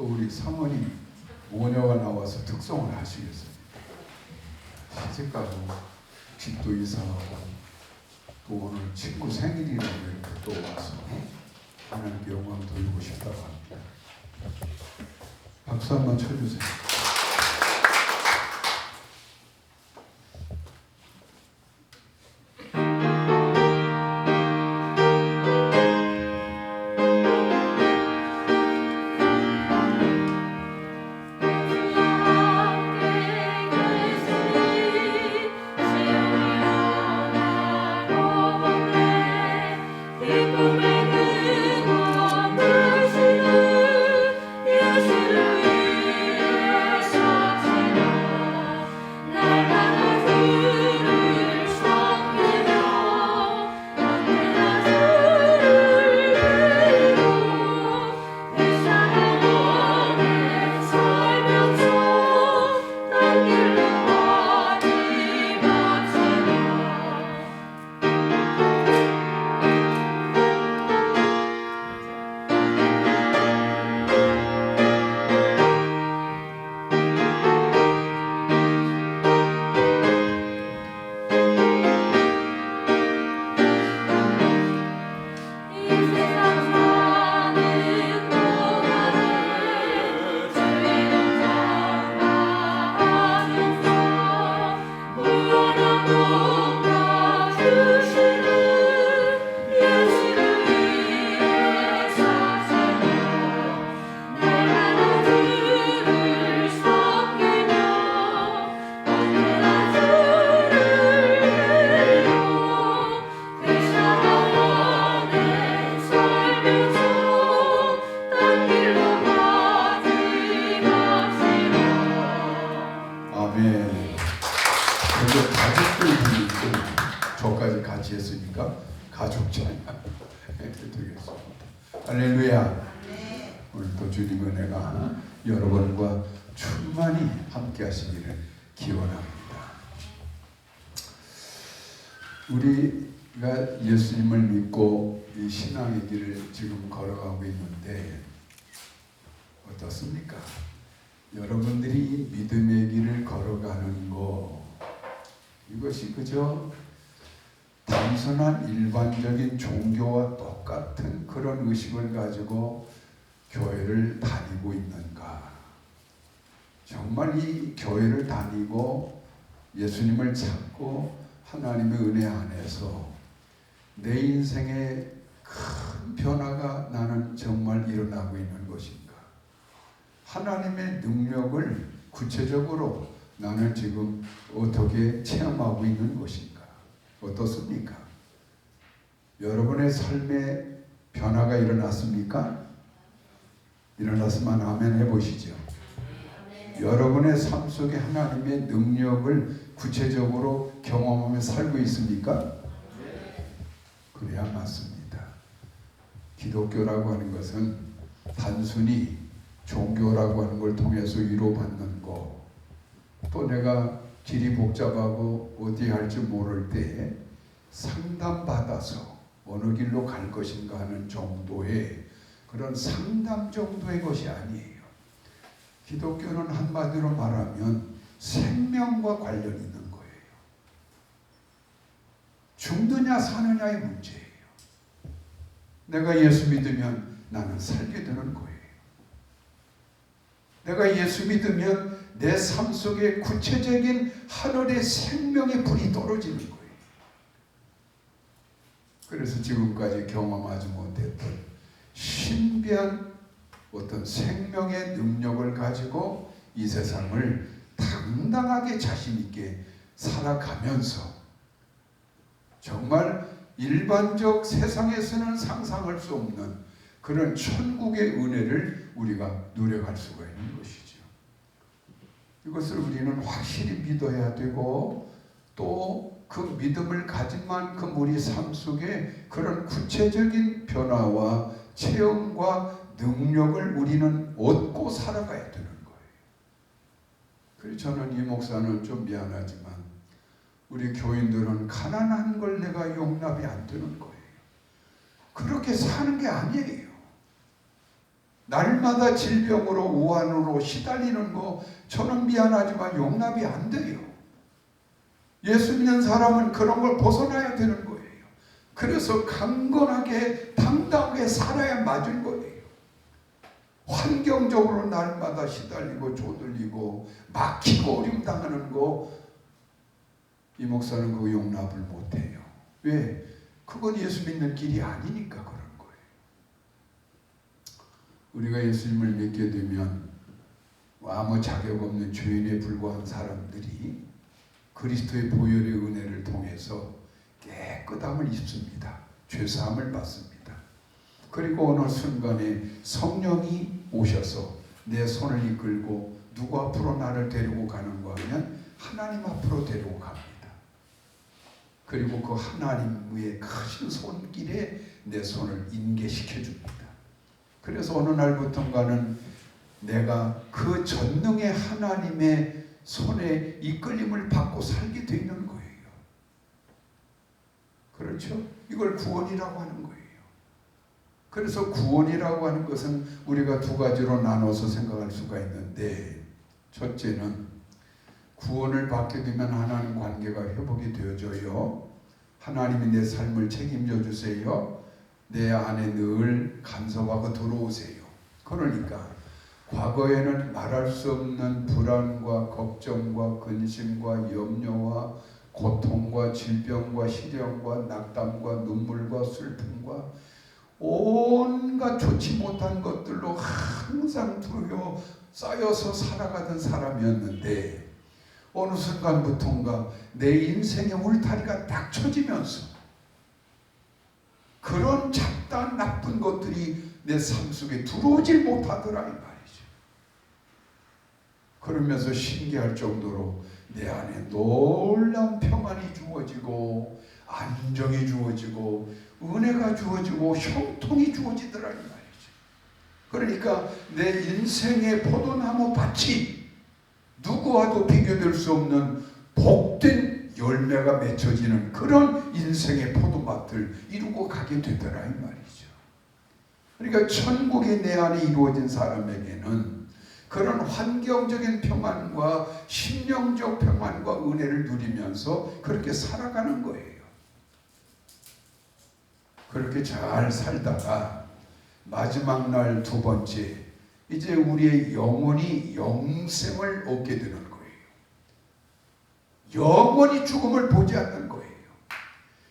우리 사모님 모녀가 나와서 특송을 하시겠습니다. 시집가고 집도 이사하고 또 오늘 친구 생일이라고 이렇게 또 와서 하나님께 영광 돌리고 싶다고 합니다. 박수 한번 쳐주세요. 저까지 같이 했으니까 가족 찬양 드리겠습니다. 할렐루야. 오늘도 주님 은혜가 여러분과 충만히 함께 하시기를 기원합니다. 우리가 예수님을 믿고 이 신앙의 길을 지금 걸어가고 있는데 어떻습니까? 여러분들이 믿음의 길을 걸어가는 거, 이것이 그저 단순한 일반적인 종교와 똑같은 그런 의식을 가지고 교회를 다니고 있는가? 정말 이 교회를 다니고 예수님을 찾고 하나님의 은혜 안에서 내 인생에 큰 변화가 나는 정말 일어나고 있는 것인가? 하나님의 능력을 구체적으로 나는 지금 어떻게 체험하고 있는 것인가? 어떻습니까? 여러분의 삶에 변화가 일어났습니까? 일어났으면 아멘 해보시죠. 여러분의 삶 속에 하나님의 능력을 구체적으로 경험하며 살고 있습니까? 그래야 맞습니다. 기독교라고 하는 것은 단순히 종교라고 하는 걸 통해서 위로받는 거, 또 내가 길이 복잡하고 어디 할지 모를 때 상담받아서 어느 길로 갈 것인가 하는 정도의 그런 상담 정도의 것이 아니에요. 기독교는 한마디로 말하면 생명과 관련이 있는 거예요. 죽느냐 사느냐의 문제예요. 내가 예수 믿으면 나는 살게 되는 거예요. 내가 예수 믿으면 내 삶 속에 구체적인 하늘의 생명의 불이 떨어지는 거예요. 그래서 지금까지 경험하지 못했던 신비한 어떤 생명의 능력을 가지고 이 세상을 당당하게 자신 있게 살아가면서 정말 일반적 세상에서는 상상할 수 없는 그런 천국의 은혜를 우리가 누려갈 수가 있는 것이죠. 이것을 우리는 확실히 믿어야 되고 또 그 믿음을 가진 만큼 우리 삶 속에 그런 구체적인 변화와 체험과 능력을 우리는 얻고 살아가야 되는 거예요. 그래서 저는 이 목사는 좀 미안하지만 우리 교인들은 가난한 걸 내가 용납이 안 되는 거예요. 그렇게 사는 게 아니에요. 날마다 질병으로 우환으로 시달리는 거 저는 미안하지만 용납이 안 돼요. 예수 믿는 사람은 그런 걸 벗어나야 되는 거예요. 그래서 강건하게 당당하게 살아야 맞은 거예요. 환경적으로 날마다 시달리고 조들리고 막히고 어림당하는 거 이 목사는 그거 용납을 못해요. 왜? 그건 예수 믿는 길이 아니니까 그런 거예요. 우리가 예수님을 믿게 되면 아무 자격 없는 죄인에 불과한 사람들이 그리스도의 보혈의 은혜를 통해서 깨끗함을 입습니다. 죄사함을 받습니다. 그리고 어느 순간에 성령이 오셔서 내 손을 이끌고 누구 앞으로 나를 데리고 가는가 하면 하나님 앞으로 데리고 갑니다. 그리고 그 하나님의 크신 손길에 내 손을 인계시켜 줍니다. 그래서 어느 날부터인가는 내가 그 전능의 하나님의 손에 이끌림을 받고 살게 되는 거예요. 그렇죠? 이걸 구원이라고 하는 거예요. 그래서 구원이라고 하는 것은 우리가 두 가지로 나눠서 생각할 수가 있는데, 첫째는 구원을 받게 되면 하나님 관계가 회복이 되어져요. 하나님이 내 삶을 책임져 주세요. 내 안에 늘 간섭하고 들어오세요. 그러니까 과거에는 말할 수 없는 불안과 걱정과 근심과 염려와 고통과 질병과 시련과 낙담과 눈물과 슬픔과 온갖 좋지 못한 것들로 항상 쌓여서 살아가던 사람이었는데, 어느 순간부터인가 내 인생의 울타리가 딱 쳐지면서 그런 잡다한 나쁜 것들이 내 삶 속에 들어오질 못하더라 이 말이죠. 그러면서 신기할 정도로 내 안에 놀라운 평안이 주어지고 안정이 주어지고 은혜가 주어지고 형통이 주어지더라 이 말이죠. 그러니까 내 인생의 포도나무 밭이 누구와도 비교될 수 없는 복된 열매가 맺혀지는 그런 인생의 포도밭을 이루고 가게 되더라 이 말이죠. 그러니까 천국이 내 안에 이루어진 사람에게는 그런 환경적인 평안과 심령적 평안과 은혜를 누리면서 그렇게 살아가는 거예요. 그렇게 잘 살다가 마지막 날 두 번째, 이제 우리의 영혼이 영생을 얻게 되는 거예요. 영원히 죽음을 보지 않는 거예요.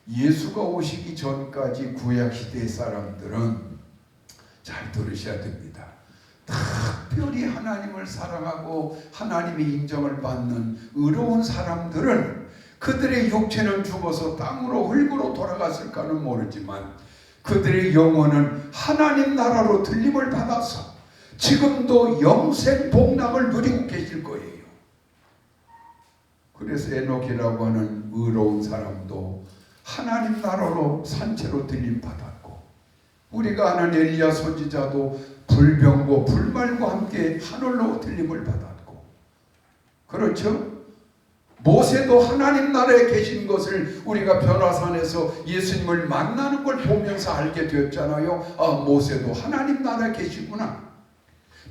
예수가 오시기 전까지 구약시대의 사람들은 잘 들으셔야 됩니다. 특별히 하나님을 사랑하고 하나님의 인정을 받는 의로운 사람들은 그들의 육체는 죽어서 땅으로 흙으로 돌아갔을까는 모르지만 그들의 영혼은 하나님 나라로 들림을 받아서 지금도 영생 복락을 누리고 계실 거예요. 그래서 에녹이라고 하는 의로운 사람도 하나님 나라로 산채로 들림 받았고, 우리가 아는 엘리야 선지자도 불병과 불말과 함께 하늘로 들림을 받았고, 그렇죠? 모세도 하나님 나라에 계신 것을 우리가 변화산에서 예수님을 만나는 걸 보면서 알게 되었잖아요. 아, 모세도 하나님 나라에 계시구나.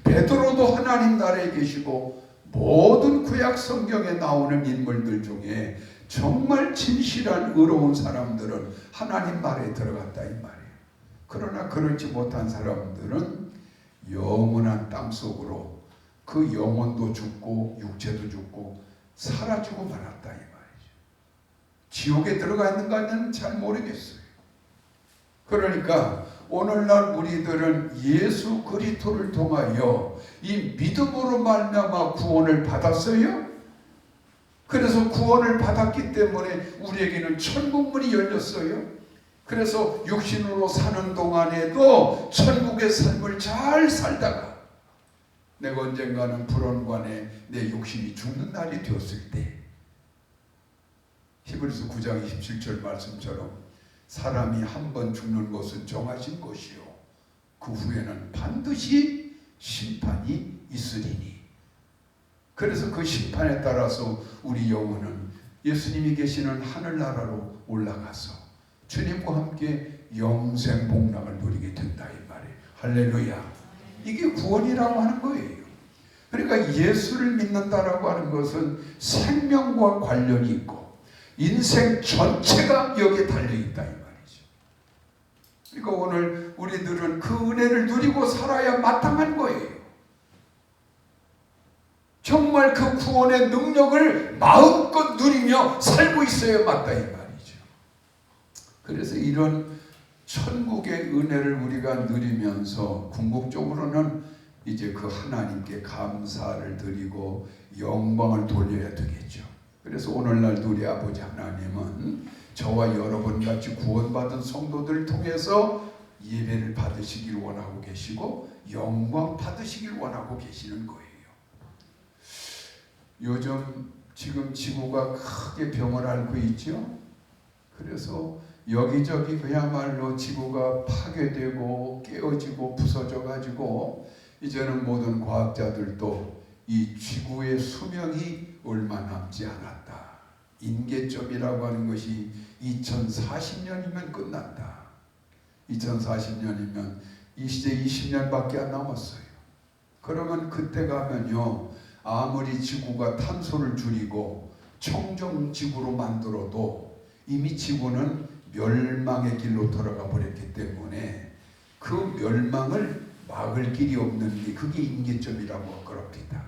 베드로도 하나님 나라에 계시고, 모든 구약 성경에 나오는 인물들 중에 정말 진실한 의로운 사람들은 하나님 나라에 들어갔다 이 말이에요. 그러나 그렇지 못한 사람들은 영원한 땅속으로 그 영혼도 죽고 육체도 죽고 사라지고 말았다 이 말이죠. 지옥에 들어가 있는가는 잘 모르겠어요. 그러니까 오늘날 우리들은 예수 그리스도를 통하여 이 믿음으로 말미암아 구원을 받았어요. 그래서 구원을 받았기 때문에 우리에게는 천국 문이 열렸어요. 그래서 육신으로 사는 동안에도 천국의 삶을 잘 살다가 내가 언젠가는 불원관에 내 육신이 죽는 날이 되었을 때, 히브리서 9장 27절 말씀처럼 사람이 한 번 죽는 것은 정하신 것이요 그 후에는 반드시 심판이 있으리니. 그래서 그 심판에 따라서 우리 영혼은 예수님이 계시는 하늘나라로 올라가서 주님과 함께 영생 복락을 누리게 된다 이 말이에요. 할렐루야. 이게 구원이라고 하는 거예요. 그러니까 예수를 믿는다라고 하는 것은 생명과 관련이 있고 인생 전체가 여기에 달려있다 이 말이죠. 그러니까 오늘 우리들은 그 은혜를 누리고 살아야 마땅한 거예요. 정말 그 구원의 능력을 마음껏 누리며 살고 있어야 맞다 이 말이죠. 그래서 이런 천국의 은혜를 우리가 누리면서 궁극적으로는 이제 그 하나님께 감사를 드리고 영광을 돌려야 되겠죠. 그래서 오늘날 우리 아버지 하나님은 저와 여러분같이 구원받은 성도들을 통해서 예배를 받으시길 원하고 계시고 영광 받으시길 원하고 계시는 거예요. 요즘 지금 지구가 크게 병을 앓고 있죠. 그래서 여기저기 그야말로 지구가 파괴되고 깨어지고 부서져 가지고 이제는 모든 과학자들도 이 지구의 수명이 얼마 남지 않았다. 인계점이라고 하는 것이 2040년이면 끝난다. 2040년이면 이제 20년밖에 안 남았어요. 그러면 그때 가면요, 아무리 지구가 탄소를 줄이고 청정지구로 만들어도 이미 지구는 멸망의 길로 돌아가 버렸기 때문에 그 멸망을 막을 길이 없는 게 그게 임계점이라고 그럽니다.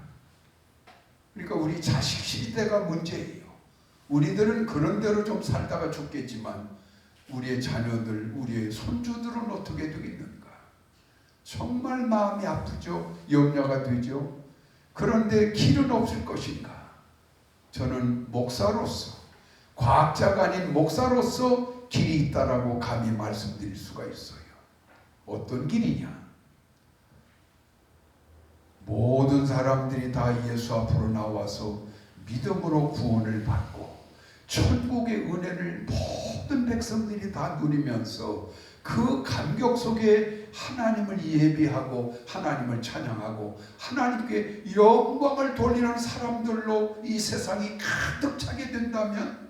그러니까 우리 자식 시대가 문제예요. 우리들은 그런 대로 좀 살다가 죽겠지만 우리의 자녀들, 우리의 손주들은 어떻게 되겠는가? 정말 마음이 아프죠. 염려가 되죠. 그런데 길은 없을 것인가? 저는 목사로서, 과학자가 아닌 목사로서 길이 있다라고 감히 말씀드릴 수가 있어요. 어떤 길이냐? 모든 사람들이 다 예수 앞으로 나와서 믿음으로 구원을 받고 천국의 은혜를 모든 백성들이 다 누리면서 그 감격 속에 하나님을 예배하고 하나님을 찬양하고 하나님께 영광을 돌리는 사람들로 이 세상이 가득 차게 된다면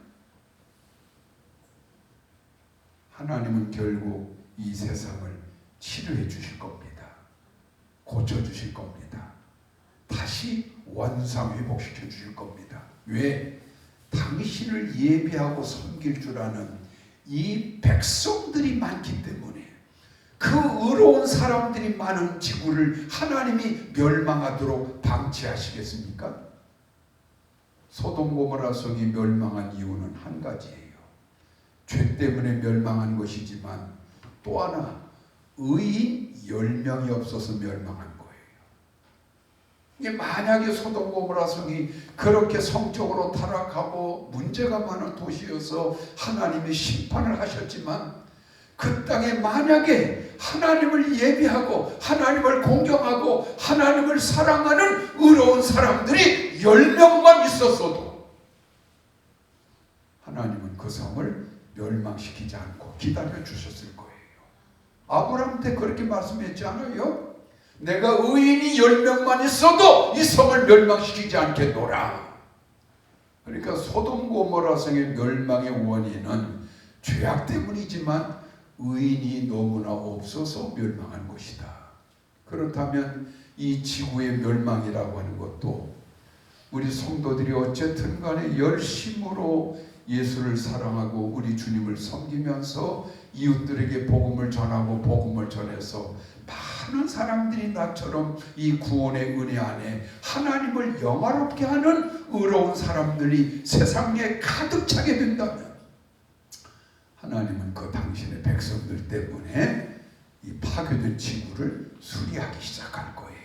하나님은 결국 이 세상을 치료해 주실 겁니다. 고쳐 주실 겁니다. 다시 원상 회복시켜 주실 겁니다. 왜? 당신을 예배하고 섬길 줄 아는 이 백성들이 많기 때문에, 그 의로운 사람들이 많은 지구를 하나님이 멸망하도록 방치하시겠습니까? 소돔 고모라 성이 멸망한 이유는 한 가지예요. 죄 때문에 멸망한 것이지만 또 하나 의인 10명이 없어서 멸망한 거예요. 이게 만약에 소돔 고모라 성이 그렇게 성적으로 타락하고 문제가 많은 도시여서 하나님이 심판을 하셨지만 그 땅에 만약에 하나님을 예배하고 하나님을 공경하고 하나님을 사랑하는 의로운 사람들이 10명만 있었어도 하나님은 그 성을 멸망시키지 않고 기다려 주셨을 거예요. 아브라함 때 그렇게 말씀했지 않아요? 내가 의인이 10명만 있어도 이 성을 멸망시키지 않겠노라. 그러니까 소돔 고모라 성의 멸망의 원인은 죄악 때문이지만 의인이 너무나 없어서 멸망한 것이다. 그렇다면 이 지구의 멸망이라고 하는 것도 우리 성도들이 어쨌든 간에 열심으로 예수를 사랑하고 우리 주님을 섬기면서 이웃들에게 복음을 전하고 복음을 전해서 많은 사람들이 나처럼 이 구원의 은혜 안에 하나님을 영화롭게 하는 의로운 사람들이 세상에 가득 차게 된다면 하나님은 그 당신의 백성들 때문에 이 파괴된 지구를 수리하기 시작할 거예요.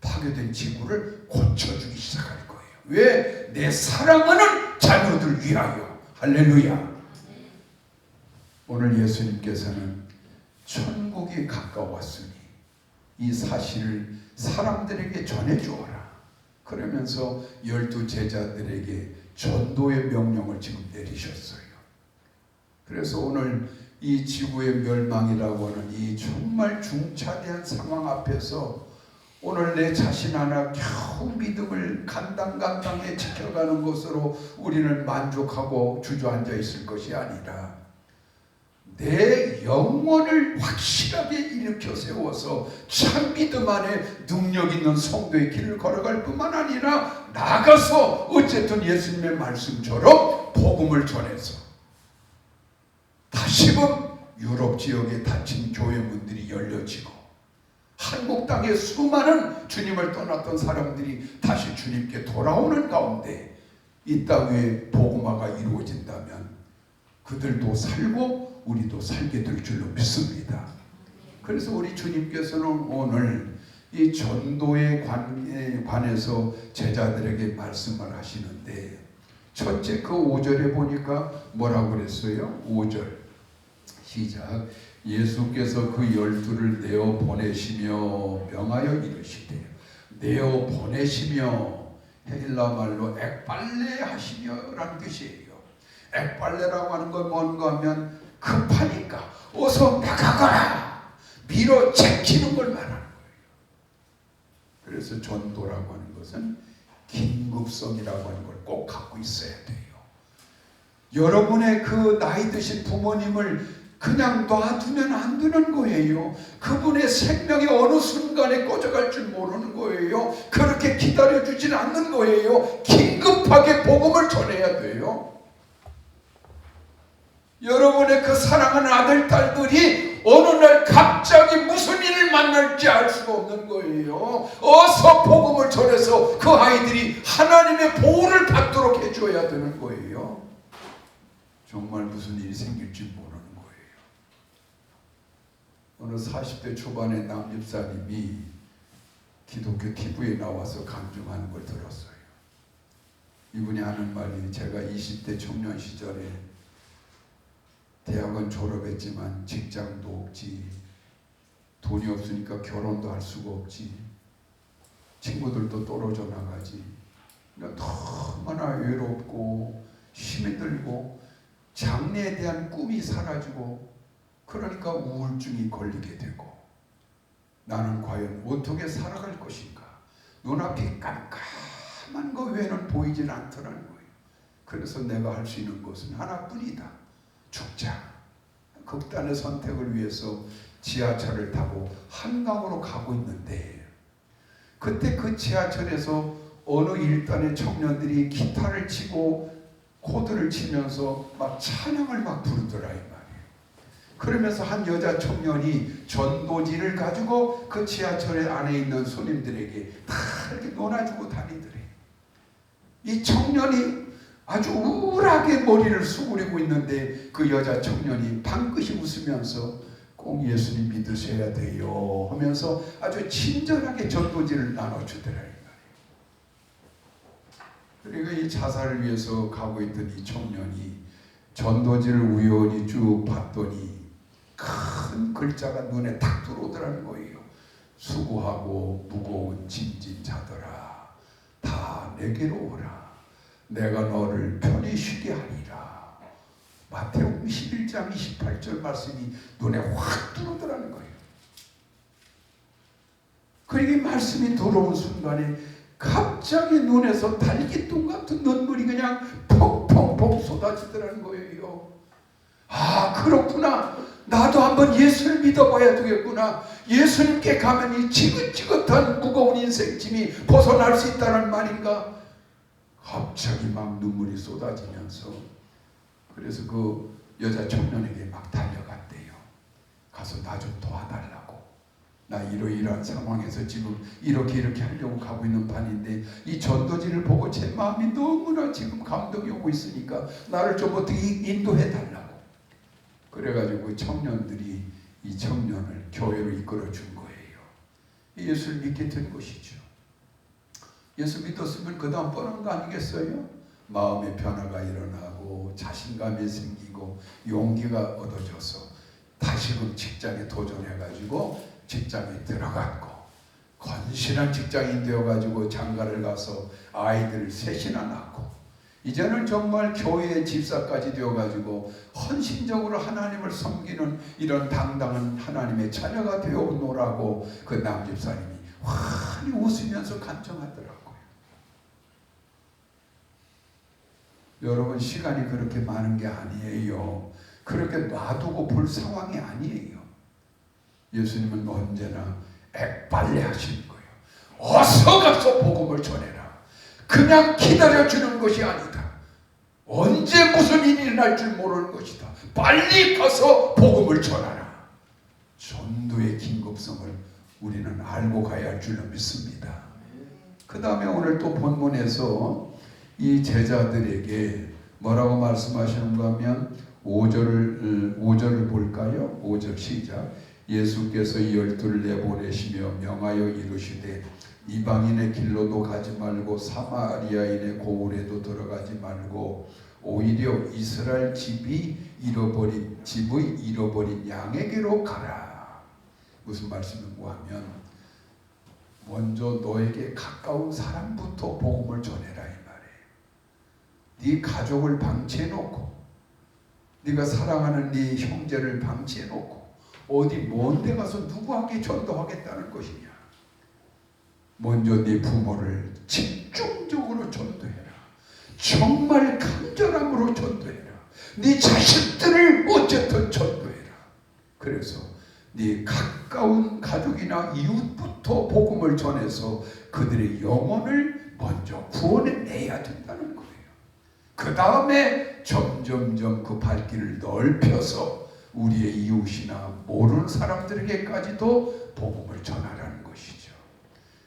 파괴된 지구를 고쳐주기 시작할 거예요. 왜? 내 사랑하는 자녀들 위하여. 할렐루야. 오늘 예수님께서는 천국이 가까웠으니 이 사실을 사람들에게 전해주어라. 그러면서 12 제자들에게 전도의 명령을 지금 내리셨어요. 그래서 오늘 이 지구의 멸망이라고 하는 이 정말 중차대한 상황 앞에서 오늘 내 자신 하나 겨우 믿음을 간당간당히 지켜가는 것으로 우리는 만족하고 주저앉아 있을 것이 아니라 내 영혼을 확실하게 일으켜 세워서 참 믿음 안에 능력 있는 성도의 길을 걸어갈 뿐만 아니라 나가서 어쨌든 예수님의 말씀처럼 복음을 전해서 다시금 유럽 지역에 닫힌 교회 문들이 열려지고 한국 땅에 수많은 주님을 떠났던 사람들이 다시 주님께 돌아오는 가운데 이 땅에 복음화가 이루어진다면 그들도 살고 우리도 살게 될 줄로 믿습니다. 그래서 우리 주님께서는 오늘 이 전도에 관해서 제자들에게 말씀을 하시는데 첫째 그 5절에 보니까 뭐라고 그랬어요? 5절 시작. 예수께서 그 12를 내어 보내시며 명하여 이르시되, 내어 보내시며 헬라 말로 액발레 하시며라는 뜻이에요. 액발레라고 하는 건 뭔가 하면 급하니까 어서 나가거라 밀어 제키는 걸 말하는 거예요. 그래서 전도라고 하는 것은 긴급성이라고 하는 걸 꼭 갖고 있어야 돼요. 여러분의 그 나이 드신 부모님을 그냥 놔두면 안 되는 거예요. 그분의 생명이 어느 순간에 꺼져갈 줄 모르는 거예요. 그렇게 기다려주진 않는 거예요. 긴급하게 복음을 전해야 돼요. 여러분의 그 사랑하는 아들, 딸들이 어느 날 갑자기 무슨 일을 만날지 알 수가 없는 거예요. 어서 복음을 전해서 그 아이들이 하나님의 보호를 받도록 해줘야 되는 거예요. 정말 무슨 일이 생길지 모르는 거예요. 어느 40대 초반의 남집사님이 기독교 TV에 나와서 강조하는 걸 들었어요. 이분이 하는 말이, 제가 20대 청년 시절에 대학은 졸업했지만 직장도 없지, 돈이 없으니까 결혼도 할 수가 없지, 친구들도 떨어져 나가지, 그러니까 너무나 외롭고 힘이 들고 장래에 대한 꿈이 사라지고 그러니까 우울증이 걸리게 되고 나는 과연 어떻게 살아갈 것인가. 눈앞이 깜깜한 거 외에는 보이질 않더라는 거예요. 그래서 내가 할 수 있는 것은 하나뿐이다. 죽자. 극단의 선택을 위해서 지하철을 타고 한강으로 가고 있는데 그때 그 지하철에서 어느 일단의 청년들이 기타를 치고 코드를 치면서 막 찬양을 막 부르더라 이 말이에요. 그러면서 한 여자 청년이 전도지를 가지고 그 지하철 안에 있는 손님들에게 다 이렇게 논아주고 다니더래. 이 청년이 아주 우울하게 머리를 수그리고 있는데 그 여자 청년이 방긋이 웃으면서 꼭 예수님 믿으셔야 돼요 하면서 아주 친절하게 전도지를 나눠주더라 이 말이에요. 그러니까 이 자살을 위해서 가고 있던 이 청년이 전도지를 우연히 쭉 봤더니 큰 글자가 눈에 탁 들어오더라는 거예요. 수고하고 무거운 짐진 자들아 다 내게로 오라. 내가 너를 편히 쉬게 하리라. 마태복음 11장 28절 말씀이 눈에 확 들어오더라는 거예요. 그러니까 말씀이 들어온 순간에 갑자기 눈에서 달기둥 같은 눈물이 그냥 펑펑펑 쏟아지더라는 거예요. 아, 그렇구나. 나도 한번 예수를 믿어봐야 되겠구나. 예수님께 가면 이 지긋지긋한 무거운 인생짐이 벗어날 수 있다는 말인가. 갑자기 막 눈물이 쏟아지면서 그래서 그 여자 청년에게 막 달려갔대요. 가서 나 좀 도와달라고. 나 이러이러한 상황에서 지금 이렇게 하려고 가고 있는 판인데 이 전도지를 보고 제 마음이 너무나 지금 감동이 오고 있으니까 나를 좀 어떻게 인도해 달라고. 그래가지고 그 청년들이 이 청년을 교회로 이끌어 준 거예요. 예수를 믿게 된 것이죠. 예수 믿었으면 그 다음 뻔한 거 아니겠어요? 마음의 변화가 일어나고 자신감이 생기고 용기가 얻어져서 다시금 직장에 도전해가지고 직장에 들어갔고 건실한 직장인 되어가지고 장가를 가서 아이들을 셋이나 낳고 이제는 정말 교회의 집사까지 되어가지고 헌신적으로 하나님을 섬기는 이런 당당한 하나님의 자녀가 되어오노라고 그 남집사님이 환히 웃으면서 간청하더라고요. 여러분, 시간이 그렇게 많은 게 아니에요. 그렇게 놔두고 볼 상황이 아니에요. 예수님은 언제나 액발레 하시는 거예요. 어서 가서 복음을 전해라. 그냥 기다려주는 것이 아니다. 언제 무슨 일이 일어날 줄 모르는 것이다. 빨리 가서 복음을 전하라. 전도의 긴급성을 우리는 알고 가야 할 줄로 믿습니다. 그 다음에 오늘 또 본문에서 이 제자들에게 뭐라고 말씀하시는가 하면 5절을 볼까요? 5절 시작. 예수께서 이 12를 내보내시며 명하여 이르시되 이방인의 길로도 가지 말고 사마리아인의 고을에도 들어가지 말고 오히려 이스라엘 집의 잃어버린 양에게로 가라. 무슨 말씀인가 하면 먼저 너에게 가까운 사람부터 복음을 전해라 이 말이에요. 네 가족을 방치해놓고 네가 사랑하는 네 형제를 방치해놓고 어디 먼 데 가서 누구에게 전도하겠다는 것이냐. 먼저 네 부모를 집중적으로 전도해라. 정말 간절함으로 전도해라. 네 자식들을 어쨌든 전도해라. 그래서 네 가까운 가족이나 이웃부터 복음을 전해서 그들의 영혼을 먼저 구원해내야 된다는 거예요. 그 다음에 점점점 그 발길을 넓혀서 우리의 이웃이나 모르는 사람들에게까지도 복음을 전하라는 것이죠.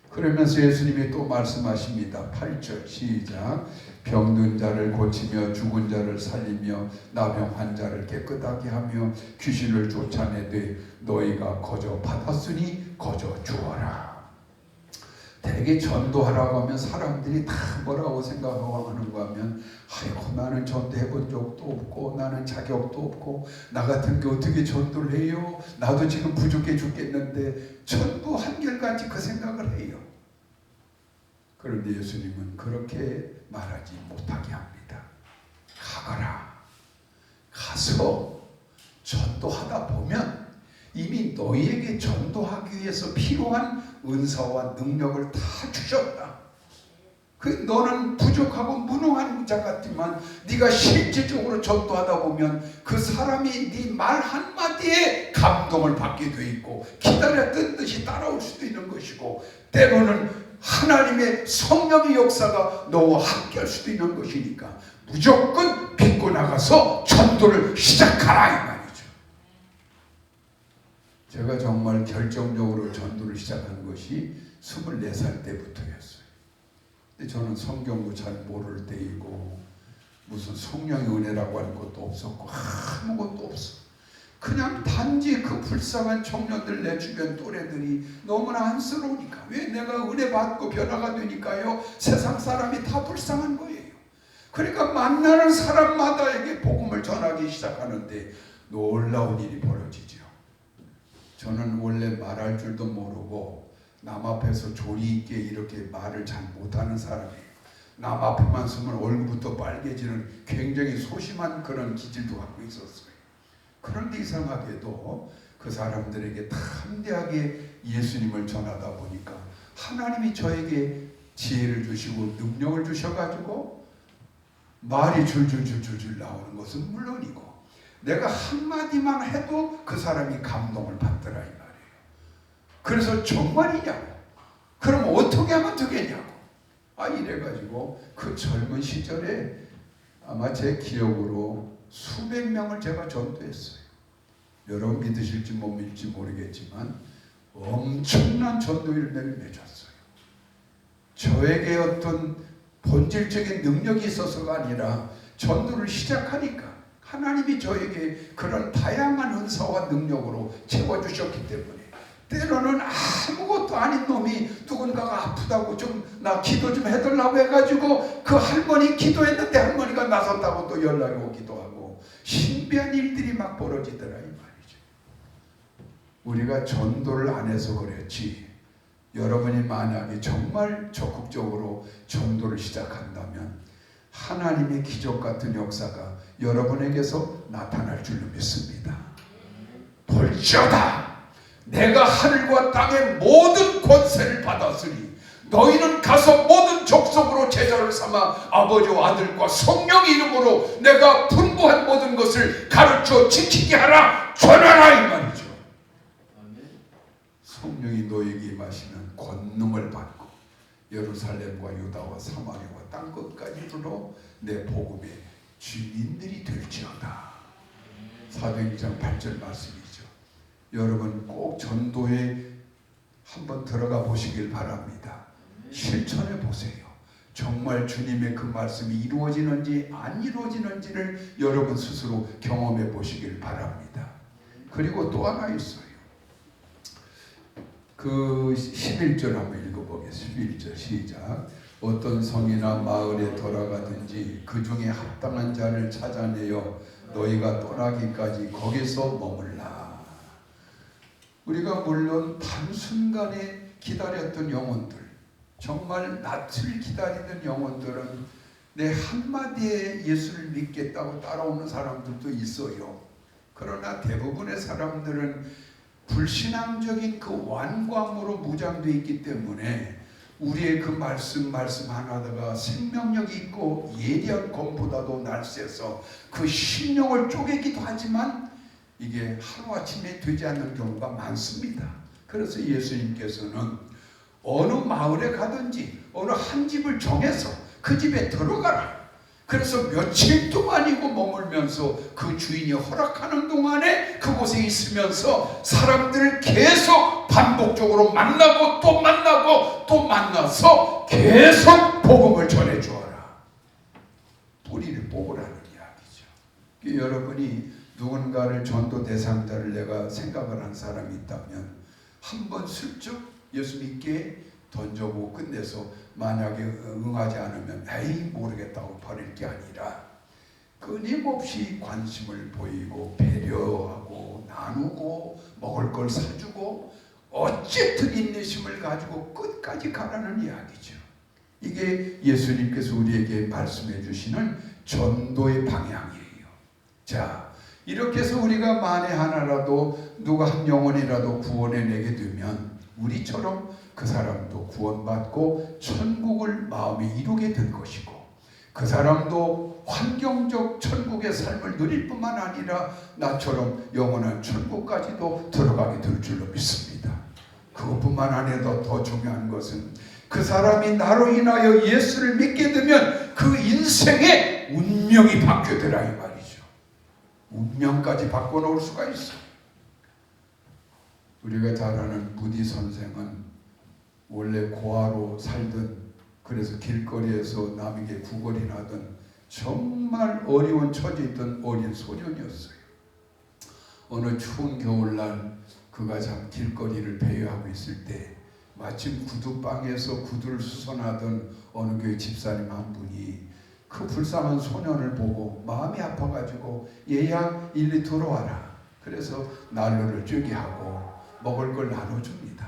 그러면서 예수님이 또 말씀하십니다. 8절 시작. 병든 자를 고치며 죽은 자를 살리며 나병 환자를 깨끗하게 하며 귀신을 쫓아내되 너희가 거저 받았으니 거저 주어라. 대개 전도하라고 하면 사람들이 다 뭐라고 생각하고 하는가 하면 아이고 나는 전도해본 적도 없고 나는 자격도 없고 나 같은 게 어떻게 전도를 해요? 나도 지금 부족해 죽겠는데 전부 한결같이 그 생각을 해요. 그런데 예수님은 그렇게 말하지 못하게 합니다. 가거라. 가서 전도하다 보면 이미 너희에게 전도하기 위해서 필요한 은사와 능력을 다 주셨다. 너는 부족하고 무능한 자 같지만 네가 실질적으로 전도하다 보면 그 사람이 네 말 한마디에 감동을 받게 돼 있고 기다렸던 듯이 따라올 수도 있는 것이고 때로는 하나님의 성령의 역사가 너와 함께 할 수도 있는 것이니까 무조건 빚고 나가서 전도를 시작하라 이 말이죠. 제가 정말 결정적으로 전도를 시작한 것이 24살 때부터였어요. 근데 저는 성경도 잘 모를 때이고 무슨 성령의 은혜라고 하는 것도 없었고 아무것도 없어. 그냥 단지 그 불쌍한 청년들 내 주변 또래들이 너무나 안쓰러우니까 왜 내가 은혜 받고 변화가 되니까요. 세상 사람이 다 불쌍한 거예요. 그러니까 만나는 사람마다에게 복음을 전하기 시작하는데 놀라운 일이 벌어지죠. 저는 원래 말할 줄도 모르고 남 앞에서 조리 있게 이렇게 말을 잘 못하는 사람이에요. 남 앞에만 서면 얼굴부터 빨개지는 굉장히 소심한 그런 기질도 갖고 있었어요. 그런데 이상하게도 그 사람들에게 담대하게 예수님을 전하다 보니까 하나님이 저에게 지혜를 주시고 능력을 주셔가지고 말이 줄줄줄줄 나오는 것은 물론이고 내가 한마디만 해도 그 사람이 감동을 받더라 이 말이에요. 그래서 정말이냐고. 그럼 어떻게 하면 되겠냐고. 이래가지고 그 젊은 시절에 아마 제 기억으로 수백 명을 제가 전도했어요. 여러분 믿으실지 못 믿을지 모르겠지만 엄청난 전도 일들을 맺었어요. 저에게 어떤 본질적인 능력이 있어서가 아니라 전도를 시작하니까 하나님이 저에게 그런 다양한 은사와 능력으로 채워주셨기 때문에 때로는 아무것도 아닌 놈이 누군가가 아프다고 좀 나 기도 좀 해달라고 해가지고 그 할머니 기도했는데 할머니가 나섰다고 또 연락이 오기도 하고 신비한 일들이 막 벌어지더라 이 말이죠. 우리가 전도를 안 해서 그렇지 여러분이 만약에 정말 적극적으로 전도를 시작한다면 하나님의 기적 같은 역사가 여러분에게서 나타날 줄로 믿습니다. 볼지어다 내가 하늘과 땅의 모든 권세를 받았으니 너희는 가서 모든 족속으로 제자를 삼아 아버지와 아들과 성령의 이름으로 내가 분부한 모든 것을 가르쳐 지키게 하라 전하라 이 말이죠. 성령이 너에게 임하시면 권능을 받고 예루살렘과 유다와 사마리아와 땅끝까지 이르러 내 복음의 주민들이 될지어다. 사도행전 8절 말씀이죠. 여러분 꼭 전도에 한번 들어가 보시길 바랍니다. 실천해 보세요. 정말 주님의 그 말씀이 이루어지는지 안 이루어지는지를 여러분 스스로 경험해 보시길 바랍니다. 그리고 또 하나 있어요. 그 11절 한번 읽어보겠습니다. 11절 시작. 어떤 성이나 마을에 돌아가든지 그 중에 합당한 자를 찾아내어 너희가 떠나기까지 거기서 머물라. 우리가 물론 단순간에 기다렸던 영혼들, 정말 낯을 기다리던 영혼들은 내 한마디에 예수를 믿겠다고 따라오는 사람들도 있어요. 그러나 대부분의 사람들은 불신앙적인 그 완광으로 무장되어 있기 때문에 우리의 그 말씀 하나다가 생명력이 있고 예리한 검보다도 날쌔서 그 심령을 쪼개기도 하지만 이게 하루아침에 되지 않는 경우가 많습니다. 그래서 예수님께서는 어느 마을에 가든지 어느 한 집을 정해서 그 집에 들어가라. 그래서 며칠 동안이고 머물면서 그 주인이 허락하는 동안에 그곳에 있으면서 사람들을 계속 반복적으로 만나고 또 만나고 또 만나서 계속 복음을 전해주어라. 뿌리를 뽑으라는 이야기죠. 여러분이 누군가를 전도 대상자를 내가 생각을 한 사람이 있다면 한번 슬쩍 예수 믿게 던져보고 끝내서 만약에 응하지 않으면 에이 모르겠다고 버릴 게 아니라 끊임없이 관심을 보이고 배려하고 나누고 먹을 걸 사주고 어쨌든 인내심을 가지고 끝까지 가라는 이야기죠. 이게 예수님께서 우리에게 말씀해 주시는 전도의 방향이에요. 자, 이렇게 해서 우리가 만에 하나라도 누가 한 영혼이라도 구원해내게 되면 우리처럼 그 사람도 구원받고 천국을 마음에 이루게 될 것이고 그 사람도 환경적 천국의 삶을 누릴 뿐만 아니라 나처럼 영원한 천국까지도 들어가게 될 줄로 믿습니다. 그것뿐만 아니라 더 중요한 것은 그 사람이 나로 인하여 예수를 믿게 되면 그 인생의 운명이 바뀌더라 이 말이죠. 운명까지 바꿔놓을 수가 있어. 우리가 잘 아는 무디 선생은 원래 고아로 살던, 그래서 길거리에서 남에게 구걸이나 하던 정말 어려운 처지에 있던 어린 소년이었어요. 어느 추운 겨울날 그가 참 길거리를 배회하고 있을 때 마침 구두방에서 구두를 수선하던 어느 교회 집사님 한 분이 그 불쌍한 소년을 보고 마음이 아파가지고 얘야 일리 들어와라. 그래서 난로를 쬐게 하고 먹을 걸 나눠줍니다.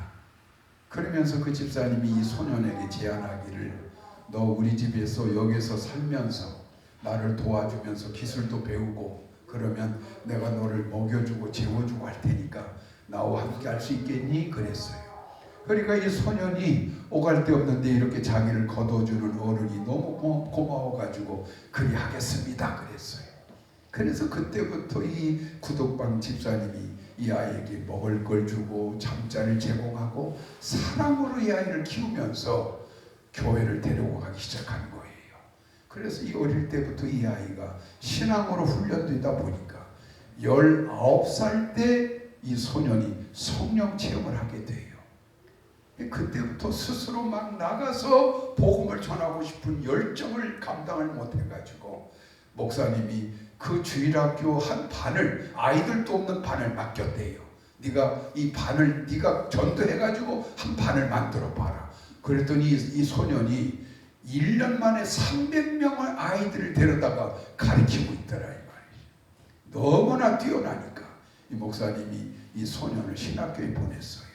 그러면서 그 집사님이 이 소년에게 제안하기를 너 우리 집에서 여기서 살면서 나를 도와주면서 기술도 배우고 그러면 내가 너를 먹여주고 재워주고 할 테니까 나와 함께 할 수 있겠니? 그랬어요. 그러니까 이 소년이 오갈 데 없는데 이렇게 자기를 거둬주는 어른이 너무 고마워가지고 그리 하겠습니다 그랬어요. 그래서 그때부터 이 구덕방 집사님이 이 아이에게 먹을 걸 주고 잠자리를 제공하고 사랑으로 이 아이를 키우면서 교회를 데리고 가기 시작한 거예요. 그래서 이 어릴 때부터 이 아이가 신앙으로 훈련되다 보니까 19살 때 이 소년이 성령 체험을 하게 돼요. 그때부터 스스로 막 나가서 복음을 전하고 싶은 열정을 감당을 못해가지고 목사님이 그 주일학교 한 반을, 아이들도 없는 반을 맡겼대요. 네가 이 반을 네가 전도해가지고 한 반을 만들어 봐라. 그랬더니 이 소년이 1년 만에 300명의 아이들을 데려다가 가르치고 있더라 이 말이에요. 너무나 뛰어나니까 이 목사님이 이 소년을 신학교에 보냈어요.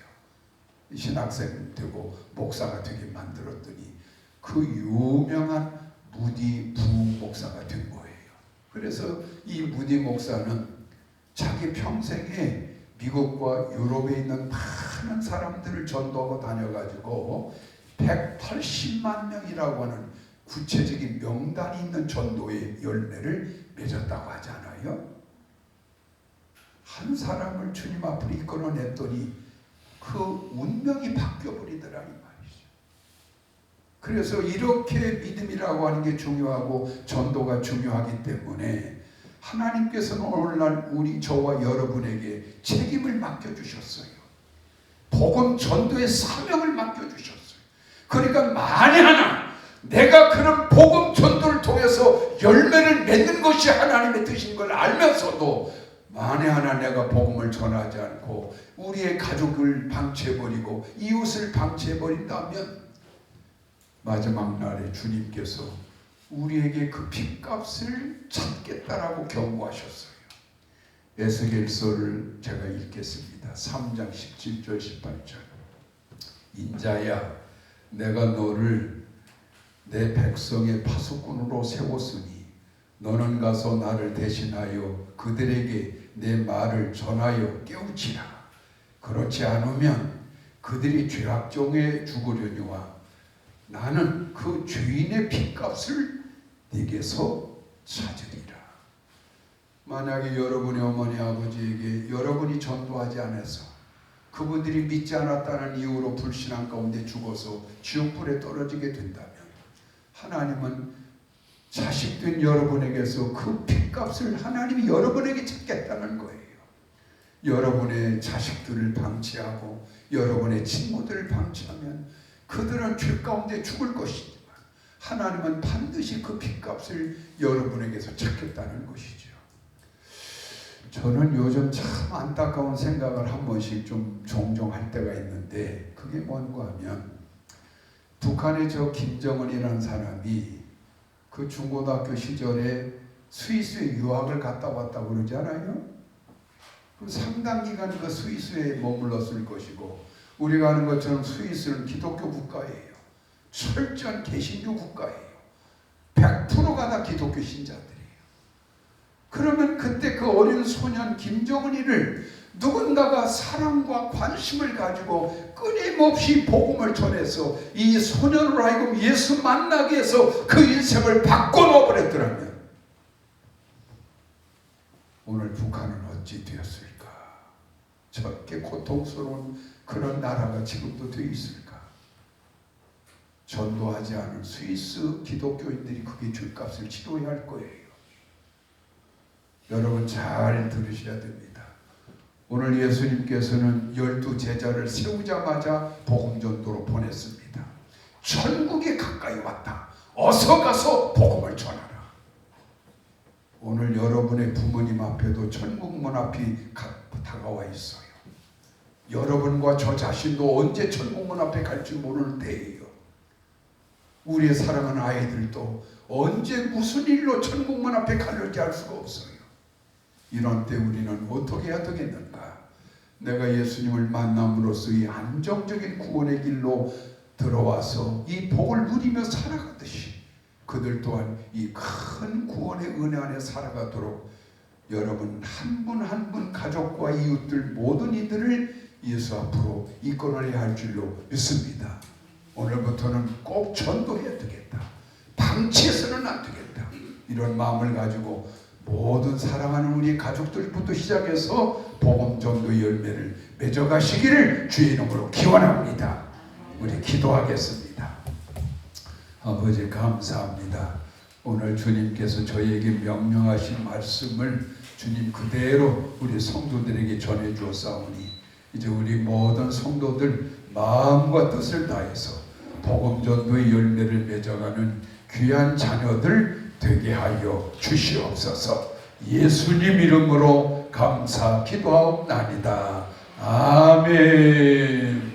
신학생 되고 목사가 되게 만들었더니 그 유명한 무디 부흥 목사가 된 거예요. 그래서 이 무디 목사는 자기 평생에 미국과 유럽에 있는 많은 사람들을 전도하고 다녀가지고 180만 명이라고 하는 구체적인 명단이 있는 전도의 열매를 맺었다고 하잖아요. 한 사람을 주님 앞으로 이끌어냈더니 그 운명이 바뀌어버리더라 이 말이죠. 그래서 이렇게 믿음이라고 하는 게 중요하고 전도가 중요하기 때문에 하나님께서는 오늘날 저와 여러분에게 책임을 맡겨주셨어요. 복음 전도의 사명을 맡겨주셨어요. 그러니까 만에 하나 내가 그런 복음 전도를 통해서 열매를 맺는 것이 하나님의 뜻인 걸 알면서도 만에 하나 내가 복음을 전하지 않고 우리의 가족을 방치해버리고 이웃을 방치해버린다면 마지막 날에 주님께서 우리에게 그 핏값을 찾겠다라고 경고하셨어요. 에스겔서를 제가 읽겠습니다. 3장 17절 18절. 인자야 내가 너를 내 백성의 파수꾼으로 세웠으니 너는 가서 나를 대신하여 그들에게 내 말을 전하여 깨우치라. 그렇지 않으면 그들이 죄악종에 죽으려니와 나는 그 죄인의 핏값을 네게서 찾으리라. 만약에 여러분의 어머니 아버지에게 여러분이 전도하지 않아서 그분들이 믿지 않았다는 이유로 불신앙 가운데 죽어서 지옥불에 떨어지게 된다면 하나님은 자식된 여러분에게서 그 핏값을 하나님이 여러분에게 찾겠다는 거예요. 여러분의 자식들을 방치하고 여러분의 친구들을 방치하면 그들은 죄 가운데 죽을 것이지만 하나님은 반드시 그 핏값을 여러분에게서 찾겠다는 것이죠. 저는 요즘 참 안타까운 생각을 한 번씩 좀 종종 할 때가 있는데 그게 뭔가 하면 북한의 저 김정은이라는 사람이 그 중고등학교 시절에 스위스에 유학을 갔다 왔다고 그러잖아요. 그 상당 기간 그 스위스에 머물렀을 것이고 우리가 아는 것처럼 스위스는 기독교 국가예요. 철저한 개신교 국가예요. 100%가 다 기독교 신자들이에요. 그러면 그때 그 어린 소년 김정은이를 누군가가 사랑과 관심을 가지고 끊임없이 복음을 전해서 이 소년으로 하여금 예수 만나게 해서 그 인생을 바꿔놓아버렸더라면 오늘 북한은 어찌 되었을까? 저렇게 고통스러운 그런 나라가 지금도 되어 있을까? 전도하지 않은 스위스 기독교인들이 그게 죗값을 치러야 할 거예요. 여러분 잘 들으셔야 됩니다. 오늘 예수님께서는 12 제자를 세우자마자 복음 전도로 보냈습니다. 천국에 가까이 왔다. 어서 가서 복음을 전하라. 오늘 여러분의 부모님 앞에도 천국 문 앞이 다가와 있어요. 여러분과 저 자신도 언제 천국 문 앞에 갈지 모를 때예요. 우리의 사랑하는 아이들도 언제 무슨 일로 천국 문 앞에 갈지 알 수가 없어요. 이런 때 우리는 어떻게 해야 되겠는가? 내가 예수님을 만남으로써 이 안정적인 구원의 길로 들어와서 이 복을 누리며 살아가듯이 그들 또한 이 큰 구원의 은혜 안에 살아가도록 여러분 한 분 한 분 가족과 이웃들 모든 이들을 예수 앞으로 이끌어내야 할 줄로 믿습니다. 오늘부터는 꼭 전도해야 되겠다. 방치해서는 안 되겠다. 이런 마음을 가지고 모든 사랑하는 우리 가족들부터 시작해서 복음 전도의 열매를 맺어가시기를 주의 이름으로 기원합니다. 우리 기도하겠습니다. 아버지 감사합니다. 오늘 주님께서 저희에게 명령하신 말씀을 주님 그대로 우리 성도들에게 전해 주었사오니 이제 우리 모든 성도들 마음과 뜻을 다해서 복음 전도의 열매를 맺어가는 귀한 자녀들 되게 하여 주시옵소서. 예수님 이름으로 감사 기도하옵나이다. 아멘.